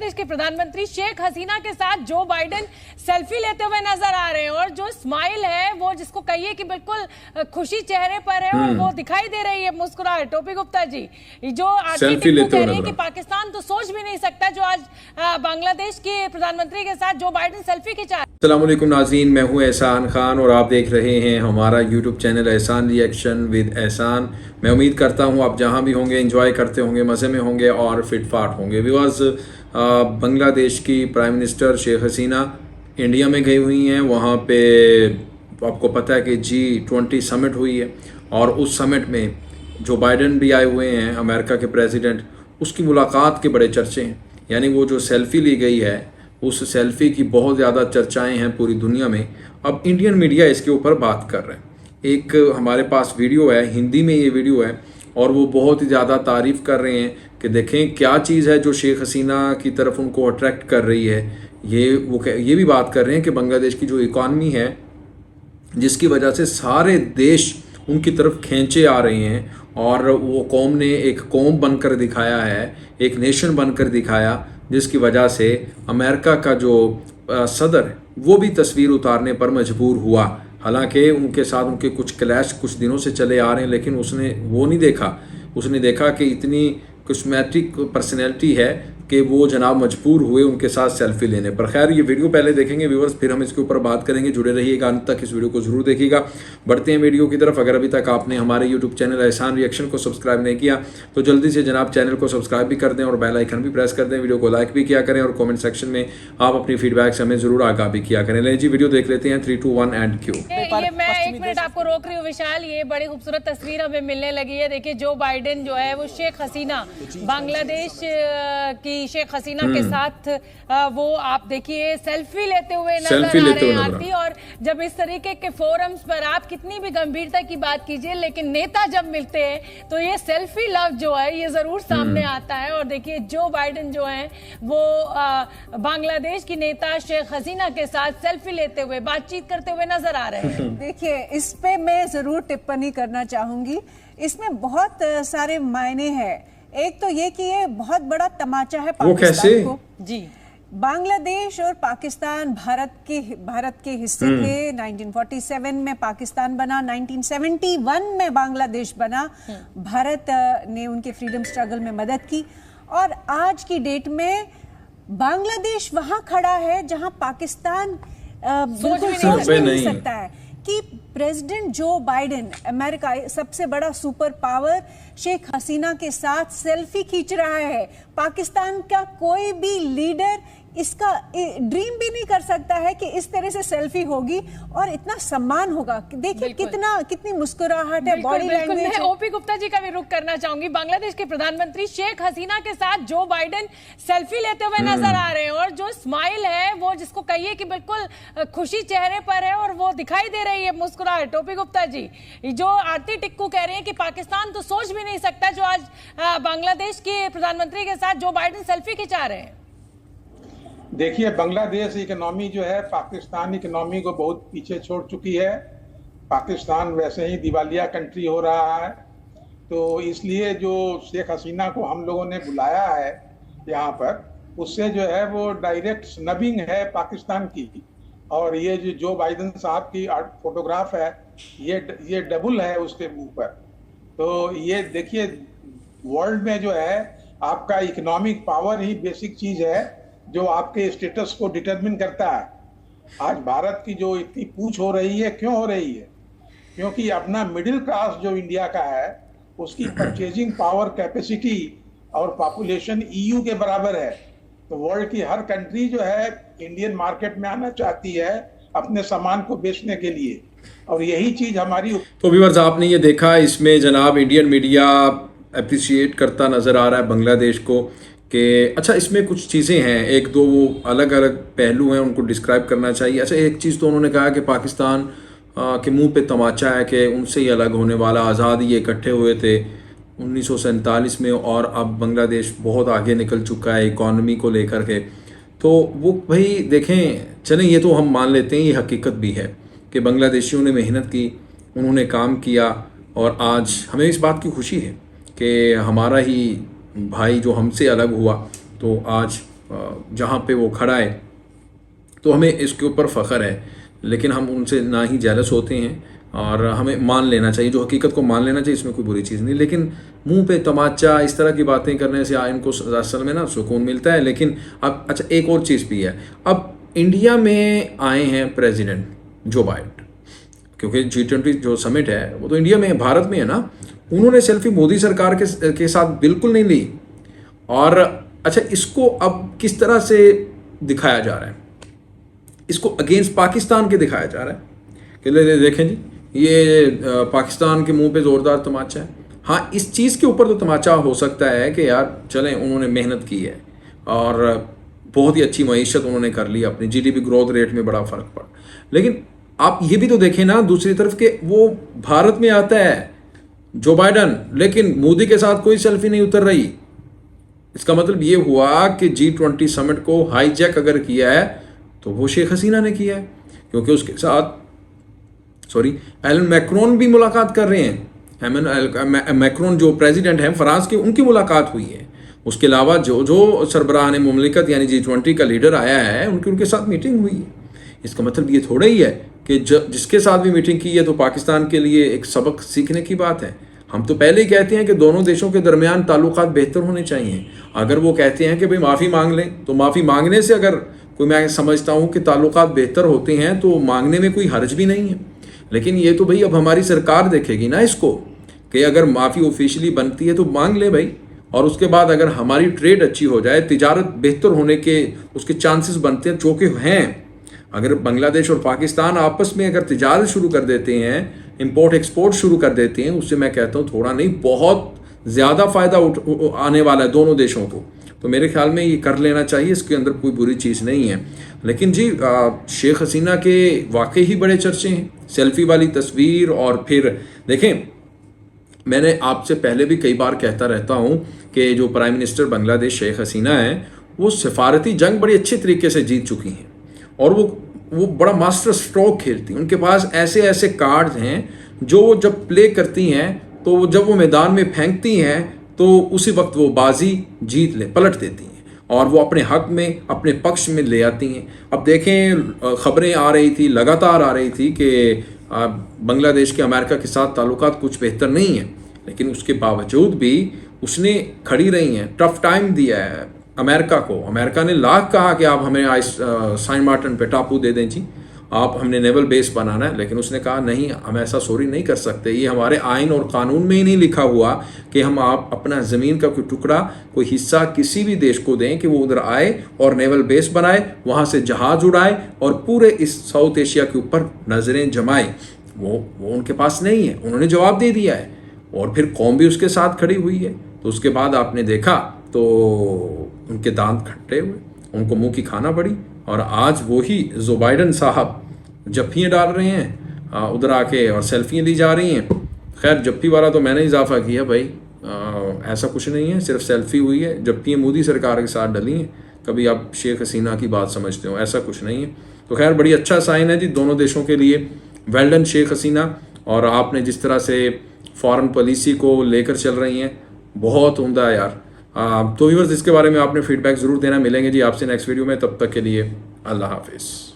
बांग्लादेश के प्रधानमंत्री शेख हसीना के साथ जो बाइडेन सेल्फी लेते हुए नजर आ रहे हैं और जो स्माइल है वो जिसको कहिए कि बिल्कुल खुशी चेहरे पर है और वो दिखाई दे रही है मुस्कुराहट। टोपी गुप्ता जी, जो सेल्फी लेते हुए कह रहे हैं कि पाकिस्तान तो सोच भी नहीं सकता जो आज बांग्लादेश के प्रधानमंत्री के साथ जो बाइडेन सेल्फी खिंचा। अस्सलाम वालेकुम नाज़रीन, मैं हूं एहसान खान और आप देख रहे हैं हमारा यूट्यूब चैनल एहसान रिएक्शन विद एहसान। मैं उम्मीद करता हूं आप जहां भी होंगे एंजॉय करते होंगे, मज़े में होंगे और फिटफाट होंगे। व्यूअर्स, बांग्लादेश की prime minister Sheikh Hasina India में गई हुई हैं। वहां पे आपको पता है कि G20 समिट हुई है और उस समिट में जो बाइडेन भी आए हुए हैं, अमेरिका के प्रेसिडेंट, उसकी मुलाकात के बड़े चर्चे हैं। यानी वो जो सेल्फ़ी ली गई है उस सेल्फ़ी की बहुत ज़्यादा चर्चाएं हैं पूरी दुनिया में। अब इंडियन मीडिया इसके ऊपर बात कर रहे हैं। एक हमारे पास वीडियो है, हिंदी में ये वीडियो है और वो बहुत ही ज़्यादा तारीफ़ कर रहे हैं कि देखें क्या चीज़ है जो शेख हसीना की तरफ उनको अट्रैक्ट कर रही है। ये भी बात कर रहे हैं कि बांग्लादेश की जो इकॉनमी है जिसकी वजह से सारे देश उनकी तरफ खींचे आ रहे हैं और वो कौम ने एक कौम बनकर दिखाया है, एक नेशन बनकर दिखाया, जिसकी वजह से अमेरिका का जो सदर वो भी तस्वीर उतारने पर मजबूर हुआ। हालांकि उनके साथ उनके कुछ क्लैश कुछ दिनों से चले आ रहे हैं, लेकिन उसने वो नहीं देखा। उसने देखा कि इतनी कस्मेटिक पर्सनैलिटी है कि वो जनाब मजबूर हुए उनके साथ सेल्फी लेने पर। खैर, ये वीडियो पहले देखेंगे व्यूअर्स, फिर हम इसके ऊपर बात करेंगे। जुड़े रहिएगा अंत तक, इस वीडियो को जरूर देखिएगा। बढ़ते हैं वीडियो की तरफ। अगर अभी तक आपने हमारे यूट्यूब चैनल एहसान रिएक्शन को सब्सक्राइब नहीं किया तो जल्दी से जनाब चैनल को सब्सक्राइब भी कर दें और बेल आइकन भी प्रेस कर दें। वीडियो को लाइक भी किया करें और कॉमेंट सेक्शन में आप अपनी फीडबैक से हमें जरूर आगाह भी किया करें। ले जी, वीडियो देख लेते हैं। 3, 2, 1 एंड क्यू। ये मैं 1 मिनट आपको रोक रही हूँ विशाल, ये बड़ी खूबसूरत तस्वीर हमें मिलने लगी है। देखिए, जो बाइडेन जो है वो शेख हसीना, बांग्लादेश की शेख हसीना के साथ वो आप देखिए सेल्फी लेते हुए नजर आ रहे हैं आरती। और जब इस तरीके के फोरम्स पर आप कितनी भी गंभीरता की बात कीजिए, लेकिन नेता जब मिलते हैं तो ये सेल्फी लव जो है ये जरूर सामने आता है। और देखिए, जो बाइडेन जो है वो बांग्लादेश की नेता शेख हसीना के साथ सेल्फी लेते हुए बातचीत करते हुए नजर आ रहे हैं। देखिए, इस पे मैं जरूर टिप्पणी करना चाहूंगी। इसमें बहुत सारे मायने हैं। एक तो ये कि ये बहुत बड़ा तमाचा है पाकिस्तान को। जी, बांग्लादेश और पाकिस्तान भारत के हिस्से थे। 1947 में पाकिस्तान बना, 1971 में बांग्लादेश बना। भारत ने उनके फ्रीडम स्ट्रगल में मदद की और आज की डेट में बांग्लादेश वहां खड़ा है जहां पाकिस्तान बिल्कुल सोच भी नहीं सकता है कि प्रेसिडेंट जो बाइडेन, अमेरिका सबसे बड़ा सुपर पावर, शेख हसीना के साथ सेल्फी खींच रहा है। पाकिस्तान का कोई भी लीडर इसका ड्रीम भी नहीं कर सकता है कि इस तरह से सेल्फी होगी और इतना सम्मान होगा। देखिए कितनी मुस्कुराहट है, बॉडी लैंग्वेज। मैं ओपी गुप्ता जी का भी रुख करना चाहूंगी। बांग्लादेश के प्रधानमंत्री शेख हसीना के साथ जो बाइडेन सेल्फी लेते हुए नजर आ रहे हैं और जो स्माइल है वो जिसको कहिए कि बिल्कुल खुशी चेहरे पर है और वो दिखाई दे रही है मुस्कुराहट। टोपी गुप्ता जी, जो आरती टिक्कू कह रही है कि पाकिस्तान तो सोच भी नहीं सकता जो आज बांग्लादेश के प्रधानमंत्री के साथ जो बाइडेन सेल्फी खिंचा रहे हैं। देखिए, बांग्लादेश इकोनॉमी जो है पाकिस्तान इकोनॉमी को बहुत पीछे छोड़ चुकी है। पाकिस्तान वैसे ही दिवालिया कंट्री हो रहा है, तो इसलिए जो शेख हसीना को हम लोगों ने बुलाया है यहाँ पर, उससे जो है वो डायरेक्ट स्नबिंग है पाकिस्तान की। और ये जो बाइडेन साहब की फोटोग्राफ है ये डबल है उसके मुंह पर। तो ये देखिए, वर्ल्ड में जो है आपका इकोनॉमिक पावर ही बेसिक चीज है जो आपके स्टेटस को डिटरमिन करता है। आज भारत की जो इतनी पूछ हो रही है, क्यों हो रही है? क्योंकि अपना मिडिल क्लास जो इंडिया का है उसकी परचेजिंग पावर, कैपेसिटी और पॉपुलेशन EU के बराबर है। तो वर्ल्ड की हर कंट्री जो है इंडियन मार्केट में आना चाहती है अपने सामान को बेचने के लिए, और यही चीज हमारी। तो व्यूअर्स, आपने ये देखा, इसमें जनाब इंडियन मीडिया अप्रिशिएट करता नजर आ रहा है बांग्लादेश को कि अच्छा इसमें कुछ चीज़ें हैं, एक दो वो अलग अलग पहलू हैं, उनको डिस्क्राइब करना चाहिए। अच्छा, एक चीज़ तो उन्होंने कहा कि पाकिस्तान के मुंह पे तमाचा है कि उनसे ही अलग होने वाला, आज़ादी ये इकट्ठे हुए थे 1947 में और अब बांग्लादेश बहुत आगे निकल चुका है इकॉनमी को लेकर के। तो वो भाई देखें, चलें ये तो हम मान लेते हैं, ये हकीकत भी है कि बांग्लादेशियों ने मेहनत की, उन्होंने काम किया और आज हमें इस बात की खुशी है कि हमारा ही भाई जो हमसे अलग हुआ तो आज जहाँ पे वो खड़ा है, तो हमें इसके ऊपर फ़ख्र है। लेकिन हम उनसे ना ही जेलस होते हैं और हमें मान लेना चाहिए, जो हकीकत को मान लेना चाहिए, इसमें कोई बुरी चीज़ नहीं। लेकिन मुंह पे तमाचा इस तरह की बातें करने से इनको असल में ना सुकून मिलता है। लेकिन अब अच्छा एक और चीज़ भी है, अब इंडिया में आए हैं प्रेसिडेंट जो बाइडेन, क्योंकि G20 जो समिट है वो तो इंडिया में है, भारत में है ना। उन्होंने सेल्फी मोदी सरकार के साथ बिल्कुल नहीं ली। और अच्छा, इसको अब किस तरह से दिखाया जा रहा है, इसको अगेंस्ट पाकिस्तान के दिखाया जा रहा है कि देखें जी ये पाकिस्तान के मुंह पे ज़ोरदार तमाचा है। हाँ, इस चीज़ के ऊपर तो तमाचा हो सकता है कि यार चलें, उन्होंने मेहनत की है और बहुत ही अच्छी मईशत उन्होंने कर ली, अपनी GDP ग्रोथ रेट में बड़ा फ़र्क पड़ा। लेकिन आप ये भी तो देखें ना दूसरी तरफ के, वो भारत में आता है जो बाइडेन, लेकिन मोदी के साथ कोई सेल्फी नहीं उतर रही। इसका मतलब ये हुआ कि G20 समिट को हाईजैक अगर किया है तो वो शेख हसीना ने किया है, क्योंकि उसके साथ एलन मैक्रोन भी मुलाकात कर रहे हैं। मैक्रोन जो प्रेसिडेंट हैं फ्रांस के, उनकी मुलाकात हुई है। उसके अलावा जो सरबराह मुमलिकत यानी G20 का लीडर आया है, उनके साथ मीटिंग हुई है। इसका मतलब ये थोड़ा ही है कि जिसके साथ भी मीटिंग की है तो पाकिस्तान के लिए एक सबक सीखने की बात है। हम तो पहले ही कहते हैं कि दोनों देशों के दरमियान ताल्लुकात बेहतर होने चाहिए। अगर वो कहते हैं कि भाई माफ़ी मांग लें, तो माफ़ी मांगने से अगर कोई, मैं समझता हूँ कि ताल्लुकात बेहतर होते हैं तो मांगने में कोई हर्ज भी नहीं है। लेकिन ये तो भाई अब हमारी सरकार देखेगी ना इसको, कि अगर माफ़ी ऑफिशियली बनती है तो मांग ले भाई, और उसके बाद अगर हमारी ट्रेड अच्छी हो जाए, तिजारत बेहतर होने के उसके चांसेस बनते हैं, जो कि हैं। अगर बांग्लादेश और पाकिस्तान आपस में अगर तिजारत शुरू कर देते हैं, इंपोर्ट एक्सपोर्ट शुरू कर देते हैं, उससे मैं कहता हूँ थोड़ा नहीं बहुत ज़्यादा फ़ायदा आने वाला है दोनों देशों को। तो मेरे ख्याल में ये कर लेना चाहिए, इसके अंदर कोई बुरी चीज़ नहीं है। लेकिन जी शेख हसीना के वाकई ही बड़े चर्चे हैं, सेल्फी वाली तस्वीर। और फिर देखें, मैंने आपसे पहले भी कई बार कहता रहता हूँ कि जो प्राइम मिनिस्टर बांग्लादेश शेख हसीना है, वो सिफारती जंग बड़ी अच्छे तरीके से जीत चुकी हैं और वो बड़ा मास्टर स्ट्रोक खेलती हैं। उनके पास ऐसे ऐसे कार्ड्स हैं जो जब प्ले करती हैं, तो जब वो मैदान में फेंकती हैं तो उसी वक्त वो बाजी पलट देती हैं और वो अपने हक में, अपने पक्ष में ले आती हैं। अब देखें, खबरें आ रही थी, लगातार आ रही थी कि बांग्लादेश के अमेरिका के साथ ताल्लुकात कुछ बेहतर नहीं है, लेकिन उसके बावजूद भी उसने खड़ी रही हैं, टफ टाइम दिया है अमेरिका को। अमेरिका ने लाख कहा कि आप हमें साइन मार्टिन पे टापू दे दें जी, आप हमने नेवल बेस बनाना है, लेकिन उसने कहा नहीं, हम ऐसा सॉरी नहीं कर सकते। ये हमारे आइन और कानून में ही नहीं लिखा हुआ कि हम आप अपना ज़मीन का कोई टुकड़ा, कोई हिस्सा किसी भी देश को दें कि वो उधर आए और नेवल बेस बनाए, वहाँ से जहाज़ उड़ाए और पूरे इस साउथ एशिया के ऊपर नज़रें जमाए। वो उनके पास नहीं है, उन्होंने जवाब दे दिया है और फिर कौम भी उसके साथ खड़ी हुई है। तो उसके बाद आपने देखा तो उनके दांत खट्टे हुए, उनको मुंह की खाना पड़ी और आज वही जो बाइडेन साहब जफ्फियाँ डाल रहे हैं उधर आके और सेल्फियाँ ली जा रही हैं। खैर, जफ्फी वाला तो मैंने इजाफा किया भाई, ऐसा कुछ नहीं है, सिर्फ सेल्फी हुई है। जफ्फियाँ मोदी सरकार के साथ डली हैं, कभी आप शेख हसीना की बात समझते हो, ऐसा कुछ नहीं है। तो खैर, बड़ी अच्छा साइन है जी दोनों देशों के लिए। Well done Sheikh Hasina. और आपने जिस तरह से फॉरेन पॉलिसी को लेकर चल रही हैं, बहुत उम्दा है यार। तो व्यूअर्स, इसके बारे में आपने फीडबैक ज़रूर देना। मिलेंगे जी आपसे नेक्स्ट वीडियो में, तब तक के लिए अल्लाह हाफिज़।